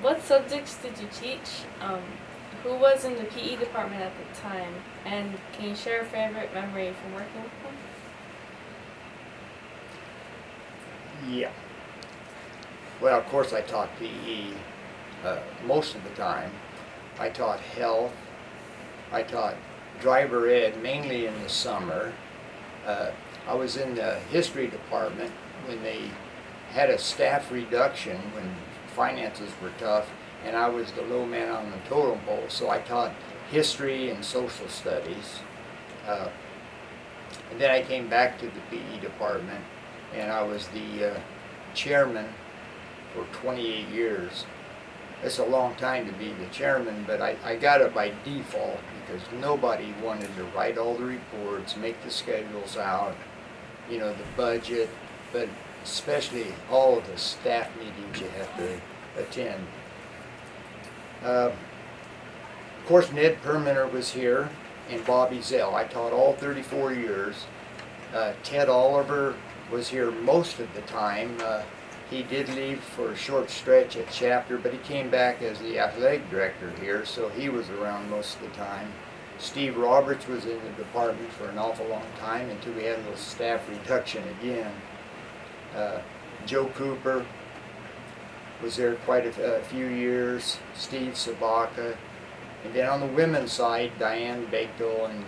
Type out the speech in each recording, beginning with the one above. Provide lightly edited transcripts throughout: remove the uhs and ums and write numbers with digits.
What subjects did you teach? Who was in the PE department at the time? And can you share a favorite memory from working with them? Yeah. Well, of course I taught PE most of the time. I taught health. I taught driver ed mainly in the summer. I was in the history department when they had a staff reduction when finances were tough, and I was the low man on the totem pole, so I taught history and social studies. And then I came back to the PE department, and I was the chairman for 28 years. It's a long time to be the chairman, but I got it by default because nobody wanted to write all the reports, make the schedules out, you know, the budget, but especially all of the staff meetings you have to attend. Of course, Ned Perminer was here, and Bobby Zell. I taught all 34 years. Ted Oliver was here most of the time. He did leave for a short stretch at chapter, but he came back as the athletic director here, so he was around most of the time. Steve Roberts was in the department for an awful long time until we had a little staff reduction again. Joe Cooper was there quite a few years, Steve Sabaka, and then on the women's side, Diane Bagdell and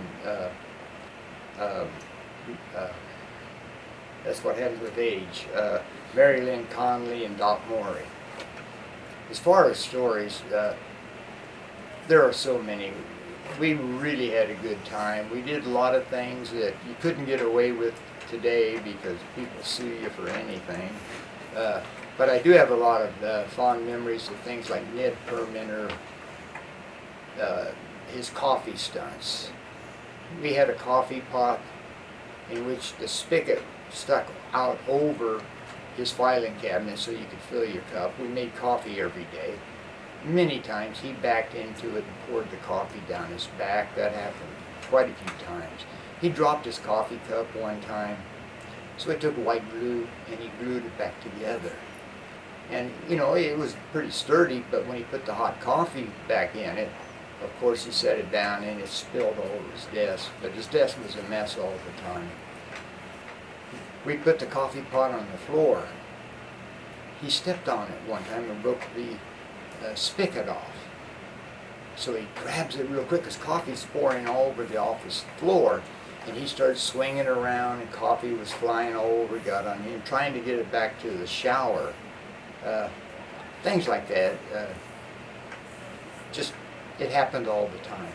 that's what happens with age, Mary Lynn Conley and Doc Morey. As far as stories, there are so many. We really had a good time. We did a lot of things that you couldn't get away with today because people sue you for anything. But I do have a lot of fond memories of things like Ned Perminer, his coffee stunts. We had a coffee pot in which the spigot stuck out over his filing cabinet so you could fill your cup. We made coffee every day. Many times he backed into it and poured the coffee down his back. That happened quite a few times. He dropped his coffee cup one time, so I took white glue and he glued it back together. And you know, it was pretty sturdy, but when he put the hot coffee back in it, of course he set it down and it spilled all over his desk. But his desk was a mess all the time. We put the coffee pot on the floor. He stepped on it one time and broke the spigot off. So he grabs it real quick because coffee's pouring all over the office floor, and he started swinging around and coffee was flying all over, got on him, trying to get it back to the shower. Things like that. Just, it happened all the time.